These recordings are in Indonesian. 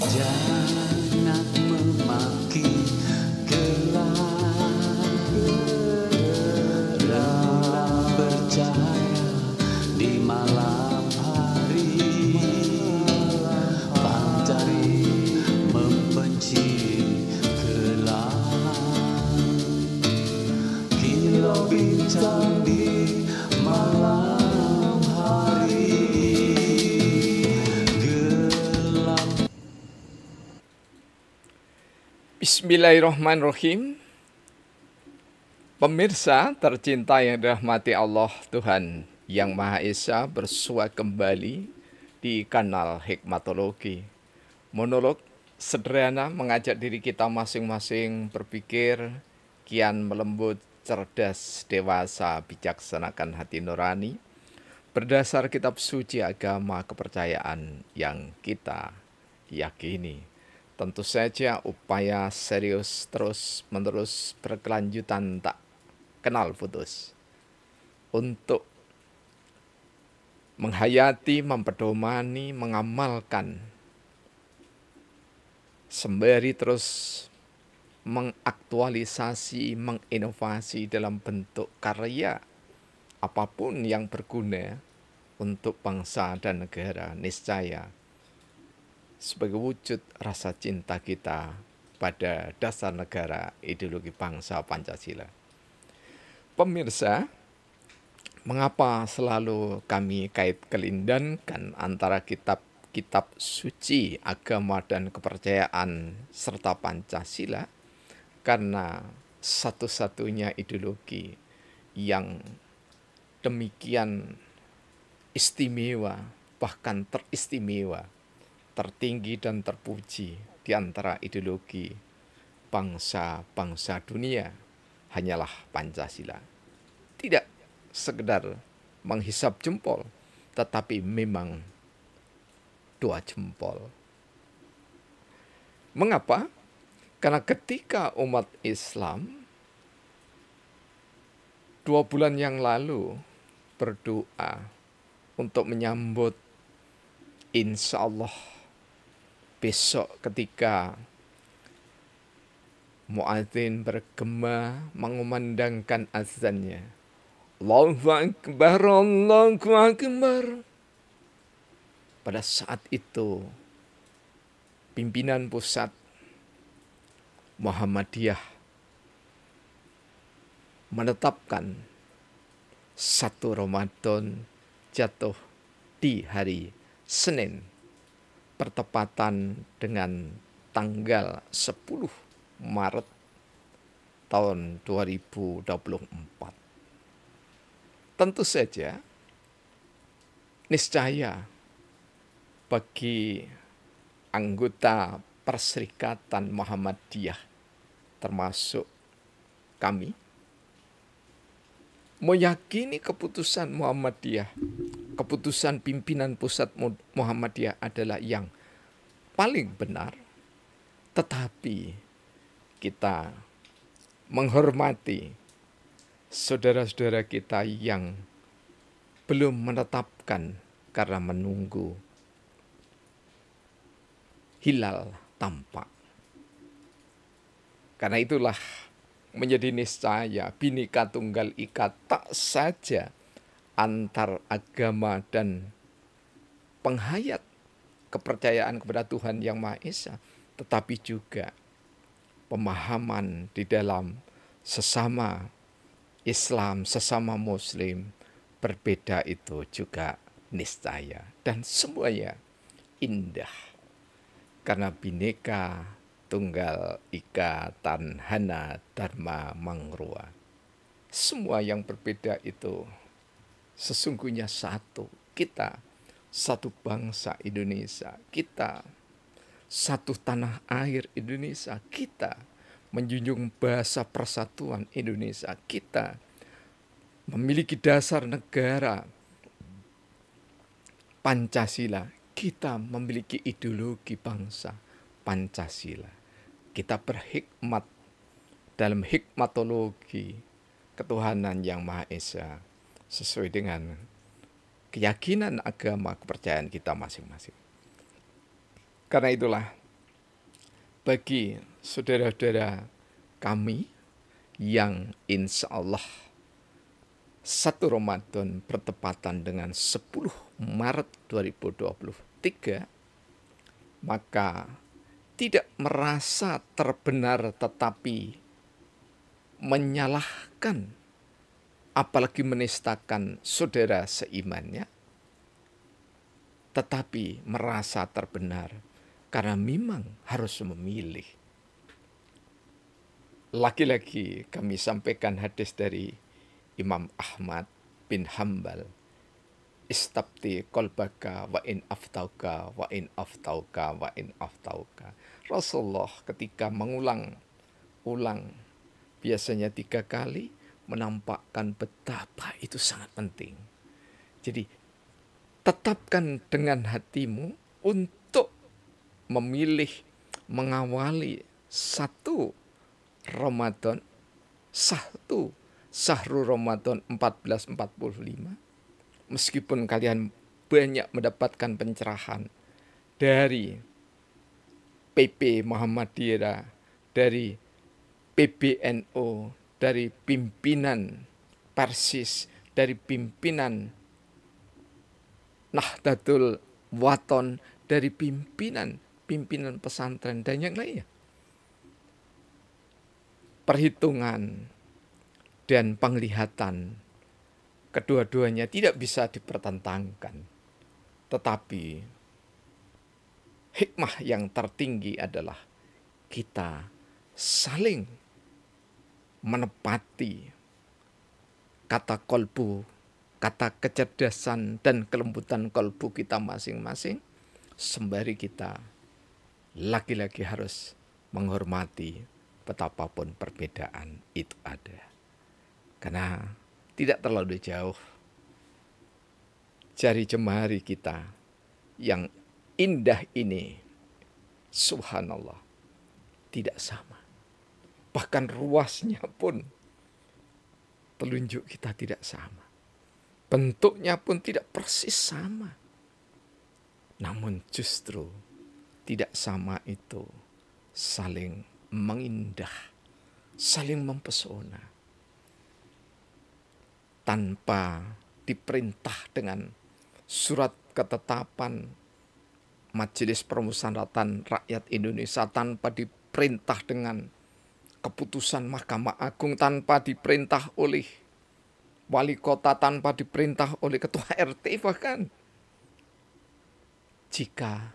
Jangan memaki gelap bercahaya di malam hari. Pantari membenci gelap. Kilau bintang di malam hari. Gelap. Bismillahirrahmanirrahim. Pemirsa tercinta yang dirahmati Allah Tuhan Yang Maha Esa, bersua kembali di kanal Hikmatologi. Monolog sederhana mengajak diri kita masing-masing berpikir kian melembut, cerdas, dewasa, bijaksanakan hati nurani berdasar kitab suci agama kepercayaan yang kita yakini. Tentu saja upaya serius terus-menerus berkelanjutan tak kenal putus untuk menghayati, mempedomani, mengamalkan sembari terus mengaktualisasi, menginovasi dalam bentuk karya apapun yang berguna untuk bangsa dan negara, niscaya sebagai wujud rasa cinta kita pada dasar negara, ideologi bangsa Pancasila. Pemirsa, mengapa selalu kami kelindankan antara kitab suci agama dan kepercayaan serta Pancasila? Karena satu-satunya ideologi yang demikian istimewa, bahkan teristimewa, tertinggi dan terpuji di antara ideologi bangsa-bangsa dunia hanyalah Pancasila. Tidak sekedar menghisap jempol, tetapi memang 2 jempol. Mengapa? Karena ketika umat Islam 2 bulan yang lalu berdoa untuk menyambut insya Allah besok ketika muadzin bergema mengumandangkan azannya, Allahu Akbar, Allahu Akbar. Pada saat itu pimpinan pusat Muhammadiyah menetapkan 1 Ramadan jatuh di hari Senin, bertepatan dengan tanggal 10 Maret tahun 2024. Tentu saja, niscaya bagi anggota Perserikatan Muhammadiyah, termasuk kami, meyakini keputusan Muhammadiyah, keputusan pimpinan pusat Muhammadiyah adalah yang paling benar, tetapi kita menghormati saudara-saudara kita yang belum menetapkan karena menunggu hilal tampak. Karena itulah menjadi niscaya Bhinneka Tunggal Ika tak saja antar agama dan penghayat kepercayaan kepada Tuhan Yang Maha Esa, tetapi juga pemahaman di dalam sesama Islam, sesama Muslim berbeda itu juga niscaya. Dan semuanya indah. Karena Bhinneka Tunggal Ika Tanhana Dharma Mangrua. Semua yang berbeda itu sesungguhnya satu. Kita satu bangsa Indonesia. Kita satu tanah air Indonesia. Kita menjunjung bahasa persatuan Indonesia. Kita memiliki dasar negara Pancasila. Kita memiliki ideologi bangsa Pancasila. Kita berhikmat dalam hikmatologi ketuhanan Yang Maha Esa sesuai dengan keyakinan agama kepercayaan kita masing-masing. Karena itulah bagi saudara-saudara kami yang insya Allah 1 Ramadan bertepatan dengan 10 Maret 2023, maka tidak merasa terbenar tetapi menyalahkan, apalagi menistakan saudara seimannya, tetapi merasa terbenar karena memang harus memilih. Lagi-lagi kami sampaikan hadis dari Imam Ahmad bin Hambal, istabti kolbaka wa in aftauka wa in aftauka wa in aftauka. Rasulullah ketika mengulang-ulang biasanya 3 kali menampakkan betapa itu sangat penting. Jadi tetapkan dengan hatimu untuk memilih mengawali 1 Ramadan, 1 Syahrul Ramadan 1445, meskipun kalian banyak mendapatkan pencerahan dari PP Muhammadiyah, dari PBNU, dari pimpinan Persis, dari pimpinan Nahdlatul Wathon, dari pimpinan pesantren dan yang lainnya. Perhitungan dan penglihatan kedua-duanya tidak bisa dipertentangkan. Tetapi hikmah yang tertinggi adalah kita saling menepati kata kolbu, kata kecerdasan dan kelembutan kolbu kita masing-masing, sembari kita lagi-lagi harus menghormati betapapun perbedaan itu ada. Karena tidak terlalu jauh jari jemari kita yang indah ini, subhanallah, tidak sama. Bahkan ruasnya pun telunjuk kita tidak sama. Bentuknya pun tidak persis sama. Namun justru tidak sama itu saling mengindah, saling mempesona. Tanpa diperintah dengan surat ketetapan Majelis Permusyawaratan Rakyat Indonesia, tanpa diperintah dengan keputusan Mahkamah Agung, tanpa diperintah oleh wali kota, tanpa diperintah oleh ketua RT bahkan. Jika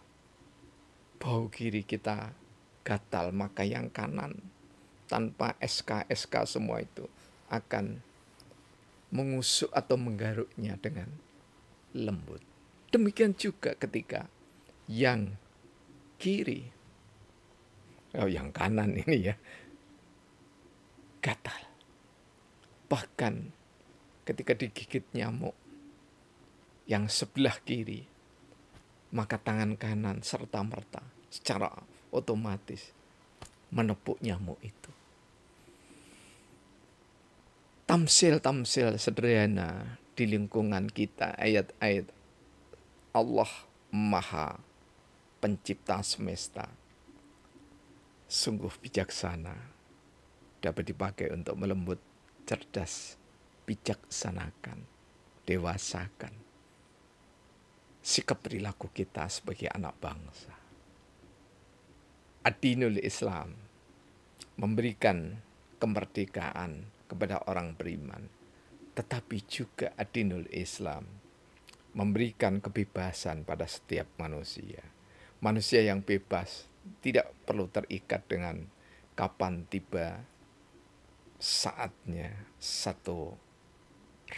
bau kiri kita gatal, maka yang kanan tanpa SK semua itu akan mengusuk atau menggaruknya dengan lembut. Demikian juga ketika yang kiri, yang kanan ini ya, gatal. Bahkan ketika digigit nyamuk yang sebelah kiri, maka tangan kanan serta-merta secara otomatis menepuk nyamuk itu. Tamsil-tamsil sederhana di lingkungan kita, ayat-ayat Allah Maha Pencipta semesta sungguh bijaksana, dapat dipakai untuk melembut, cerdas, bijaksanakan, dewasakan sikap perilaku kita sebagai anak bangsa. Ad-Dinul Islam memberikan kemerdekaan kepada orang beriman, tetapi juga Ad-Dinul Islam memberikan kebebasan pada setiap manusia. Manusia yang bebas tidak perlu terikat dengan kapan tiba saatnya 1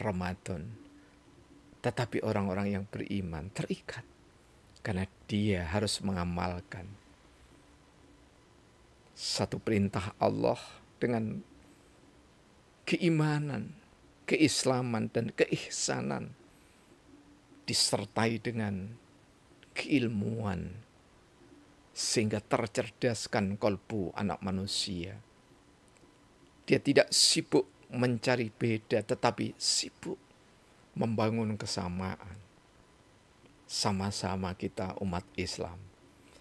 Ramadan. Tetapi orang-orang yang beriman terikat karena dia harus mengamalkan satu perintah Allah dengan keimanan, keislaman, dan keihsanan, disertai dengan keilmuan, sehingga tercerdaskan kolbu anak manusia. Dia tidak sibuk mencari beda, tetapi sibuk membangun kesamaan. Sama-sama kita umat Islam,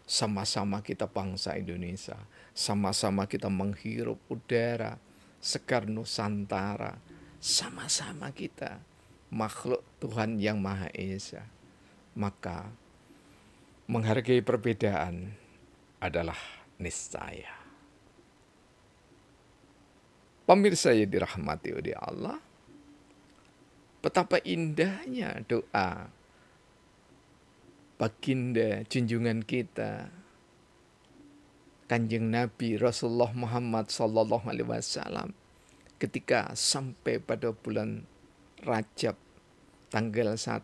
Sama-sama kita bangsa Indonesia, sama-sama kita menghirup udara segar Nusantara, sama-sama kita makhluk Tuhan yang Maha Esa. Maka menghargai perbedaan adalah niscaya. Pemirsa yang dirahmati oleh Allah, betapa indahnya doa baginda junjungan kita Kanjeng Nabi Rasulullah Muhammad sallallahu alaihi wasallam ketika sampai pada bulan Rajab tanggal 1,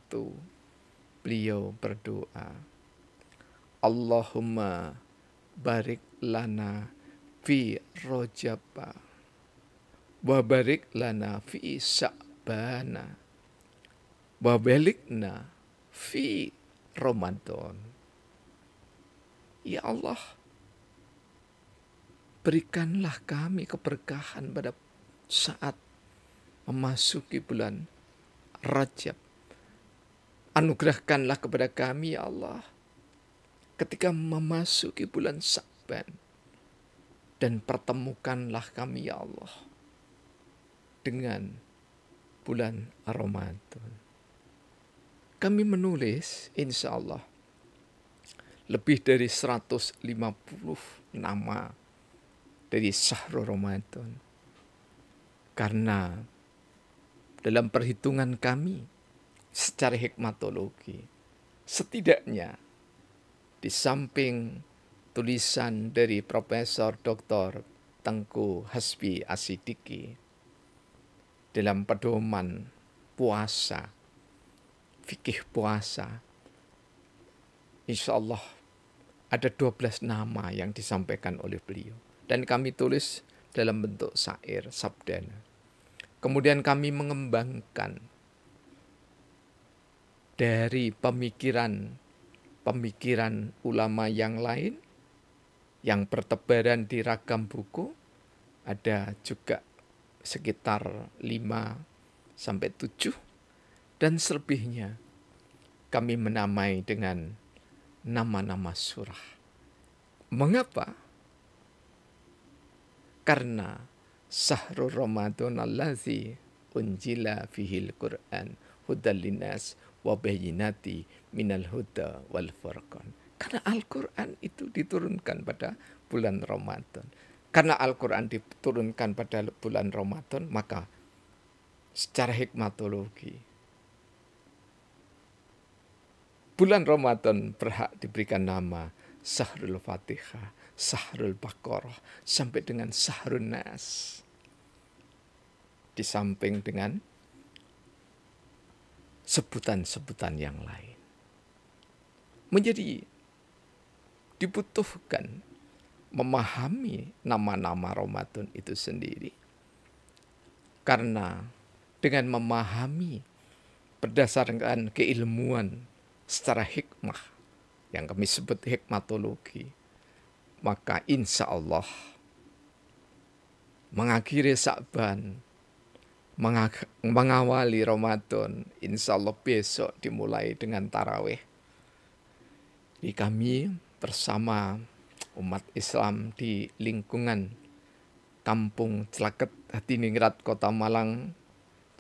beliau berdoa, Allahumma barik lana fi Rajab wa barik lana fi Sya'bana wa balikna fi Ramadan. Ya Allah, berikanlah kami keberkahan pada saat memasuki bulan Rajab. Anugerahkanlah kepada kami ya Allah ketika memasuki bulan Sya'ban, dan pertemukanlah kami ya Allah dengan bulan Ramadan. Kami menulis insya Allah lebih dari 150 nama dari Syahrul Ramadan. Karena dalam perhitungan kami secara hikmatologi, setidaknya di samping tulisan dari Profesor Dr. Tengku Hasbi Asidiki dalam pedoman puasa, fikih puasa, insya Allah ada 12 nama yang disampaikan oleh beliau. Dan kami tulis dalam bentuk syair, sabdana. Kemudian kami mengembangkan dari pemikiran ulama yang lain yang bertebaran di ragam buku. Ada juga sekitar 5-7, dan selebihnya kami menamai dengan nama-nama surah. Mengapa? Karena Syahrul Ramadan allazi unjila fihil Qur'an hudal linnas wa bayyinati minal huda wal furqan. Karena Al-Quran itu diturunkan pada bulan Ramadan. Karena Al-Quran diturunkan pada bulan Ramadan, maka secara hikmatologi bulan Ramadan berhak diberikan nama Syahrul Fatihah, Syahrul Baqarah, sampai dengan Syahrul Nas. Di samping dengan sebutan-sebutan yang lain. Menjadi dibutuhkan memahami nama-nama Ramadan itu sendiri. Karena dengan memahami berdasarkan keilmuan secara hikmah, yang kami sebut hikmatologi, maka insya Allah mengakhiri Sya'ban, mengawali Ramadan, insya Allah besok dimulai dengan tarawih. Di kami bersama umat Islam di lingkungan Kampung Celaket, Hadiningrat, Kota Malang,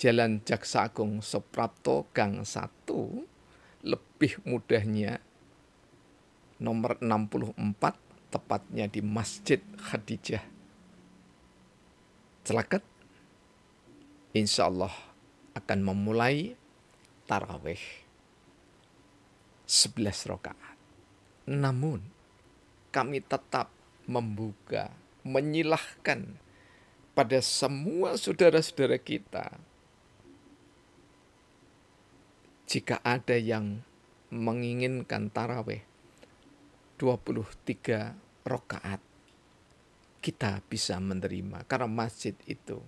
Jalan Jaksa Agung Suprapto, Gang 1, lebih mudahnya nomor 64, tepatnya di Masjid Khadijah Celaket, insya Allah akan memulai tarawih 11 rakaat. Namun kami tetap membuka, menyilahkan pada semua saudara-saudara kita, jika ada yang menginginkan tarawih 23 rakaat, kita bisa menerima. Karena masjid itu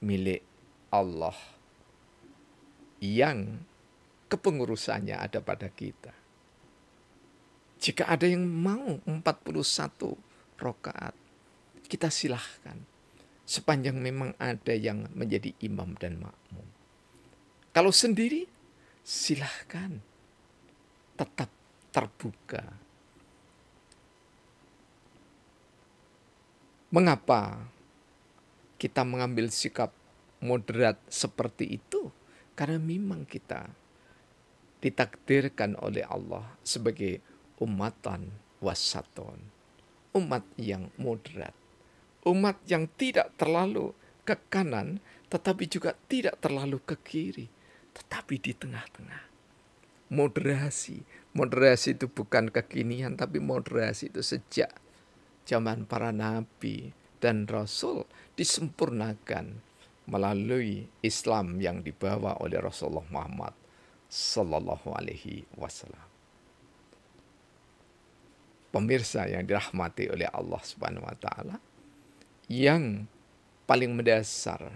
milik Allah yang kepengurusannya ada pada kita. Jika ada yang mau 41 rakaat, kita silahkan. Sepanjang memang ada yang menjadi imam dan makmum. Kalau sendiri, silahkan. Tetap terbuka. Mengapa kita mengambil sikap moderat seperti itu? Karena memang kita ditakdirkan oleh Allah sebagai umatan wasaton, umat yang moderat, umat yang tidak terlalu ke kanan, tetapi juga tidak terlalu ke kiri, tetapi di tengah-tengah. Moderasi itu bukan kekinian, tapi moderasi itu sejak zaman para nabi dan rasul disempurnakan melalui Islam yang dibawa oleh Rasulullah Muhammad Sallallahu Alaihi Wasallam. Pemirsa yang dirahmati oleh Allah Subhanahu Wa Taala, yang paling mendasar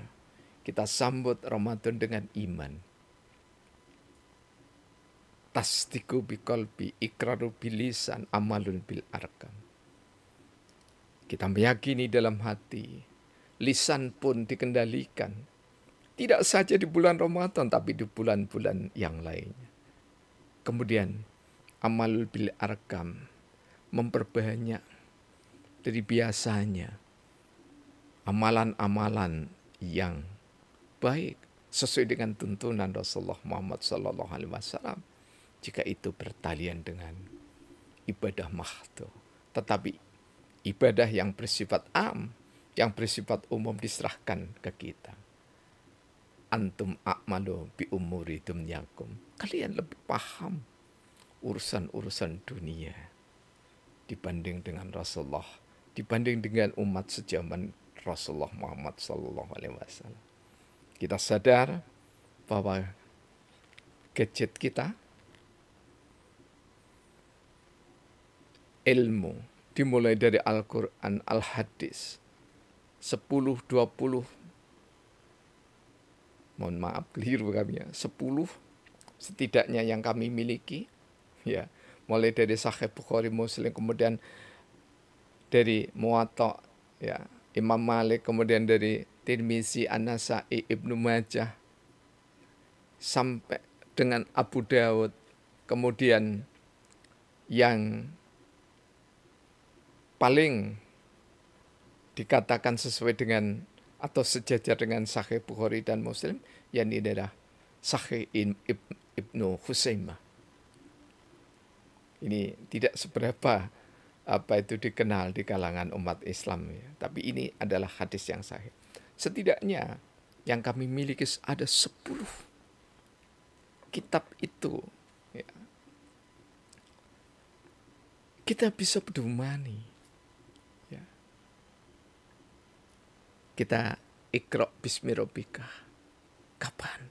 kita sambut Ramadan dengan iman. Tasdiku biqalbi, iqraru bilisan, amalun bil arkam. Kita meyakini dalam hati, lisan pun dikendalikan. Tidak saja di bulan Ramadan, tapi di bulan-bulan yang lainnya. Kemudian, amal bil arkam, memperbanyak dari biasanya amalan-amalan yang baik sesuai dengan tuntunan Rasulullah Muhammad SAW. Jika itu bertalian dengan ibadah mahdo, tetapi ibadah yang bersifat am, yang bersifat umum diserahkan ke kita. Antum a'malu bi umuri dunyakum. Kalian lebih paham urusan-urusan dunia dibanding dengan Rasulullah, dibanding dengan umat sejaman Rasulullah Muhammad SAW. Kita sadar bahwa gadget kita, ilmu dimulai dari Al-Quran, Al-Hadis, 10, 20, mohon maaf keliru kami ya, 10 setidaknya yang kami miliki, ya, mulai dari Sahih Bukhari, Muslim, kemudian dari Muwatta, ya, Imam Malik, kemudian dari Tirmizi, An-Nasa'i, Ibnu Majah, sampai dengan Abu Dawud, kemudian yang paling dikatakan sesuai dengan atau sejajar dengan Sahih Bukhari dan Muslim, yakni adalah Sahih Ibnu Khuzaimah. Ini tidak seberapa itu dikenal di kalangan umat Islam, ya. Tapi ini adalah hadis yang sahih. Setidaknya yang kami miliki ada 10 kitab itu, ya. Kita bisa pedomani. Kita Iqra bismi rabbika. Kapan?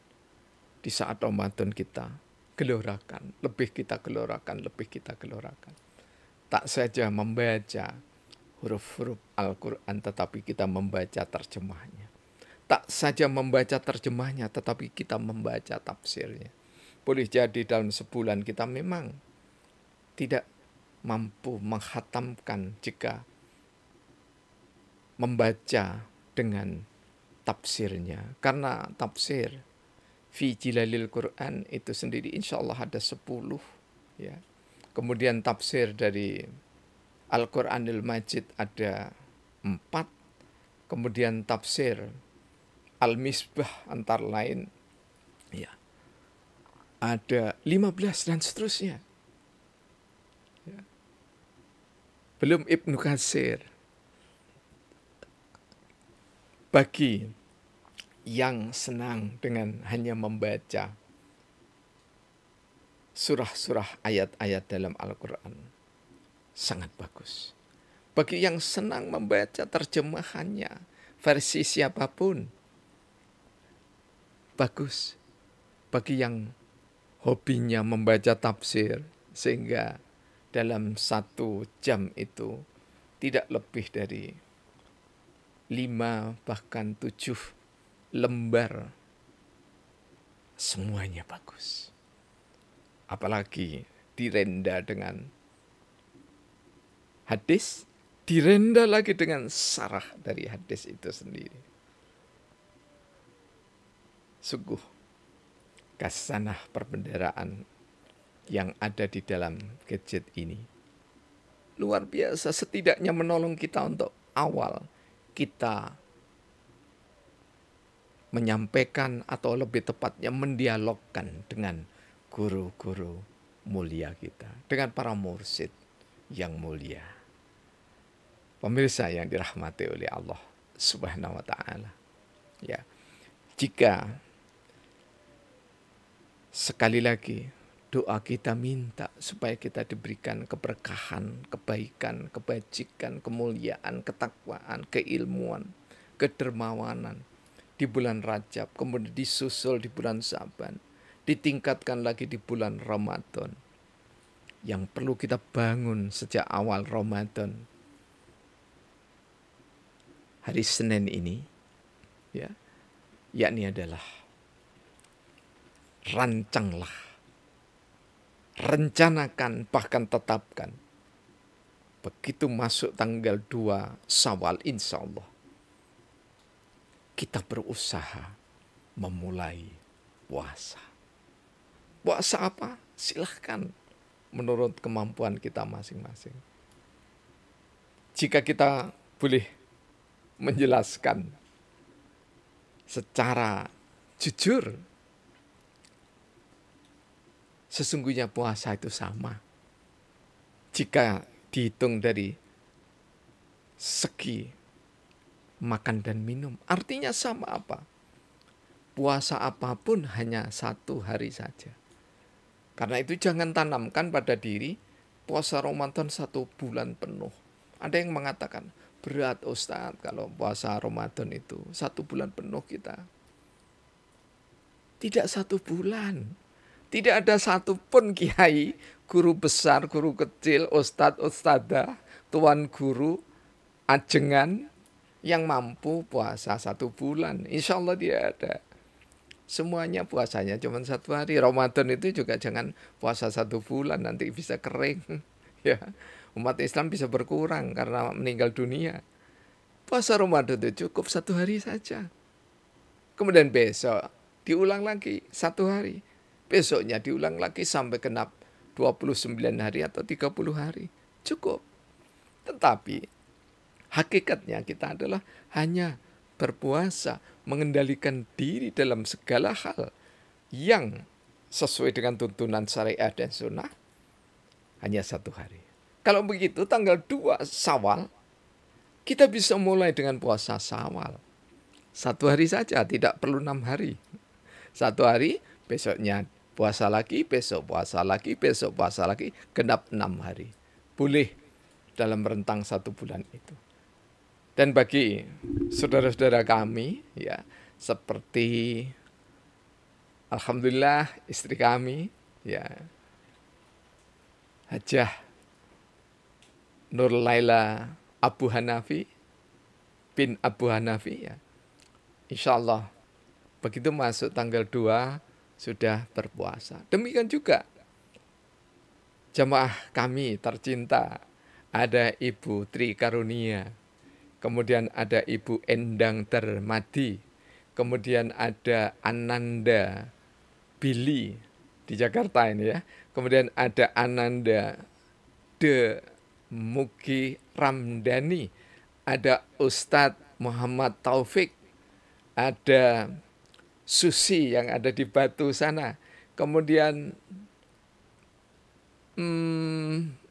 Di saat Ramadan kita gelorakan, lebih kita gelorakan. Tak saja membaca huruf-huruf Al-Quran, tetapi kita membaca terjemahnya. Tak saja membaca terjemahnya, tetapi kita membaca tafsirnya. Boleh jadi dalam sebulan kita memang tidak mampu menghatamkan jika membaca dengan tafsirnya. Karena tafsir fi jilalil Quran itu sendiri insya Allah ada 10, ya. Kemudian tafsir dari Al-Quranil Majid ada 4. Kemudian tafsir Al-Misbah antara lain, ya, ada 15 dan seterusnya, ya. Belum Ibnu Katsir. Bagi yang senang dengan hanya membaca surah-surah ayat-ayat dalam Al-Quran, sangat bagus. Bagi yang senang membaca terjemahannya, versi siapapun, bagus. Bagi yang hobinya membaca tafsir, sehingga dalam 1 jam itu tidak lebih dari 5 bahkan 7 lembar, semuanya bagus. Apalagi direnda dengan hadis, direnda lagi dengan sarah dari hadis itu sendiri. Sungguh kasanah perbendaharaan yang ada di dalam gadget ini luar biasa, setidaknya menolong kita untuk awal kita menyampaikan atau lebih tepatnya mendialogkan dengan guru-guru mulia kita, dengan para mursyid yang mulia. Pemirsa yang dirahmati oleh Allah Subhanahu wa taala. Ya. Jika sekali lagi doa kita minta supaya kita diberikan keberkahan, kebaikan, kebajikan, kemuliaan, ketakwaan, keilmuan, kedermawanan di bulan Rajab, kemudian disusul di bulan Syaban, ditingkatkan lagi di bulan Ramadan. Yang perlu kita bangun sejak awal Ramadan, hari Senin ini, ya, yakni adalah rancanglah, rencanakan, bahkan tetapkan. Begitu masuk tanggal 2 Syawal, insya Allah kita berusaha memulai puasa. Puasa apa? Silahkan menurut kemampuan kita masing-masing. Jika kita boleh menjelaskan secara jujur, sesungguhnya puasa itu sama. Jika dihitung dari segi makan dan minum, artinya sama apa? Puasa apapun hanya 1 hari saja. Karena itu jangan tanamkan pada diri puasa Ramadan 1 bulan penuh. Ada yang mengatakan, berat Ustadz kalau puasa Ramadan itu 1 bulan penuh kita. Tidak 1 bulan. Tidak ada satupun kiai, guru besar, guru kecil, ustadz, ustadzah, tuan guru, ajengan yang mampu puasa 1 bulan. Insya Allah tidak ada. Semuanya puasanya cuma 1 hari. Ramadan itu juga jangan puasa 1 bulan, nanti bisa kering. Ya, umat Islam bisa berkurang karena meninggal dunia. Puasa Ramadan itu cukup 1 hari saja. Kemudian besok diulang lagi 1 hari. Besoknya diulang lagi sampai genap 29 hari atau 30 hari. Cukup. Tetapi hakikatnya kita adalah hanya berpuasa, mengendalikan diri dalam segala hal yang sesuai dengan tuntunan syariat dan sunnah hanya 1 hari. Kalau begitu tanggal 2 Syawal kita bisa mulai dengan puasa Syawal. 1 hari saja, tidak perlu 6 hari. 1 hari, besoknya puasa lagi, besok puasa lagi, besok puasa lagi, genap 6 hari. Boleh dalam rentang 1 bulan itu. Dan bagi saudara-saudara kami, ya, seperti alhamdulillah istri kami, ya, Hajah Nur Laila Abu Hanafi bin Abu Hanafi, ya, insya Allah begitu masuk tanggal 2 sudah berpuasa. Demikian juga jamaah kami tercinta, ada Ibu Tri Karunia, kemudian ada Ibu Endang Termadi, kemudian ada Ananda Billy di Jakarta ini, ya. Kemudian ada Ananda De Mugi Ramdhani, ada Ustadz Muhammad Taufik, ada Susi yang ada di Batu sana. Kemudian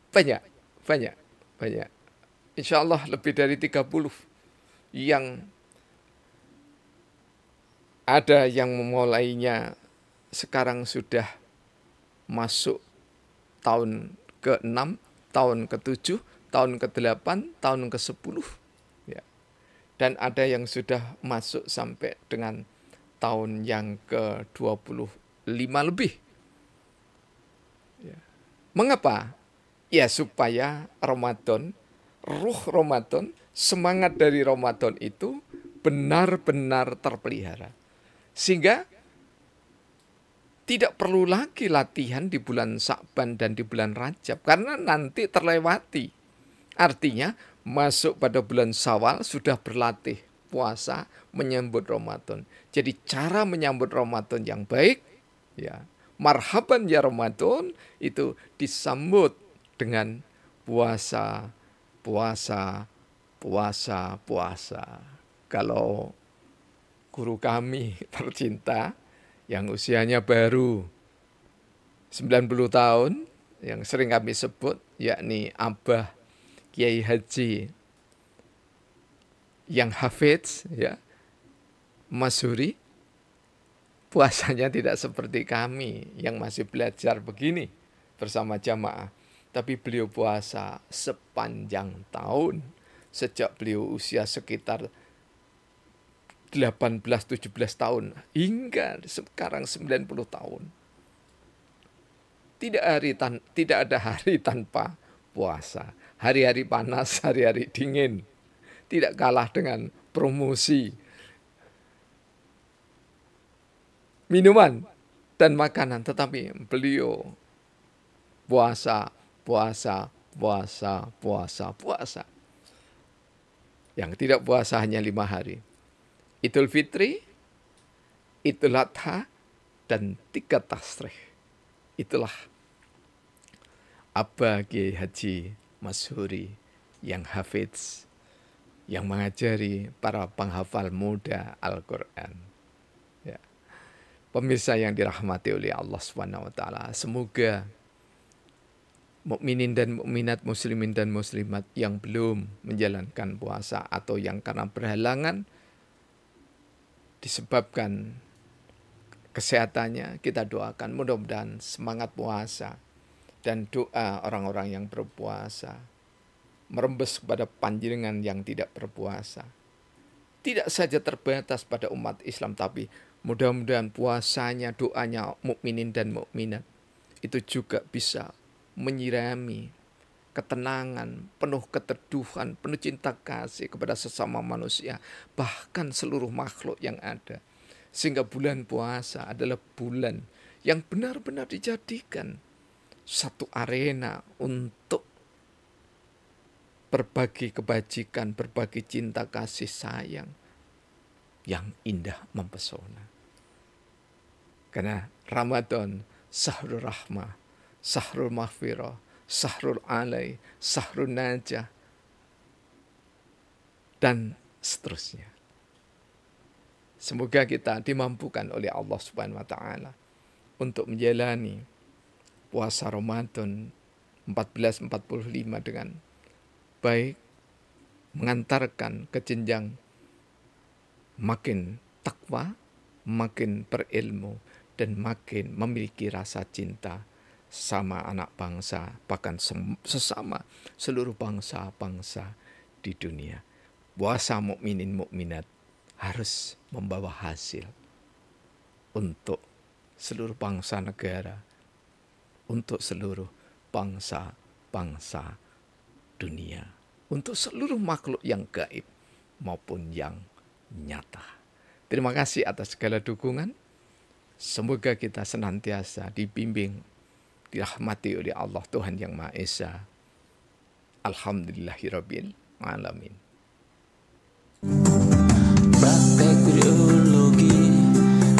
banyak. Insya Allah lebih dari 30 yang ada yang memulainya sekarang sudah masuk tahun ke-6, tahun ke-7, tahun ke-8, tahun ke-10. Ya. Dan ada yang sudah masuk sampai dengan tahun yang ke-25 lebih. Ya. Mengapa? Ya supaya Ramadan, ruh Ramadan, semangat dari Ramadan itu benar-benar terpelihara. Sehingga tidak perlu lagi latihan di bulan Sya'ban dan di bulan Rajab, karena nanti terlewati. Artinya masuk pada bulan Syawal sudah berlatih puasa menyambut Ramadan. Jadi cara menyambut Ramadan yang baik, ya, marhaban ya Ramadan, itu disambut dengan puasa, puasa. Kalau guru kami tercinta yang usianya baru 90 tahun, yang sering kami sebut, yakni Abah Kiai Haji yang Hafidz, ya, Masyhuri, puasanya tidak seperti kami yang masih belajar begini bersama jamaah. Tapi beliau puasa sepanjang tahun, sejak beliau usia sekitar 18-17 tahun hingga sekarang 90 tahun. Tidak ada hari tanpa puasa. Hari-hari panas, hari-hari dingin. Tidak kalah dengan promosi minuman dan makanan. Tetapi beliau puasa. Yang tidak puasa hanya 5 hari. Idul Fitri, Idul Adha, dan 3 Tasrih. Itulah Abah Kiai Haji Masyhuri yang Hafidz, yang mengajari para penghafal muda Al-Quran. Ya. Pemirsa yang dirahmati oleh Allah SWT, semoga mukminin dan mukminat, muslimin dan muslimat yang belum menjalankan puasa atau yang karena berhalangan disebabkan kesehatannya, kita doakan mudah-mudahan semangat puasa dan doa orang-orang yang berpuasa merembes kepada panjenengan yang tidak berpuasa. Tidak saja terbatas pada umat Islam, tapi mudah-mudahan puasanya, doanya mukminin dan mukminat itu juga bisa menyirami ketenangan, penuh keteduhan, penuh cinta kasih kepada sesama manusia, bahkan seluruh makhluk yang ada. Sehingga bulan puasa adalah bulan yang benar-benar dijadikan satu arena untuk berbagi kebajikan, berbagi cinta kasih sayang yang indah mempesona. Karena Ramadan, Syahrul Rahmah, Syahrul Maghfirah, Syahrul Alai, Syahrul Najah, dan seterusnya. Semoga kita dimampukan oleh Allah Subhanahu wa Ta'ala untuk menjalani puasa Ramadan 1445 dengan baik, mengantarkan ke jenjang makin takwa, makin berilmu, dan makin memiliki rasa cinta sama anak bangsa, bahkan sesama seluruh bangsa-bangsa di dunia. Puasa mukminin mukminat harus membawa hasil untuk seluruh bangsa negara, untuk seluruh bangsa-bangsa dunia, untuk seluruh makhluk yang gaib maupun yang nyata. Terima kasih atas segala dukungan. Semoga kita senantiasa dibimbing, dirahmati oleh Allah Tuhan Yang Maha Esa. Alhamdulillahirabbil alamin. Praktek teologi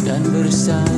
dan bersama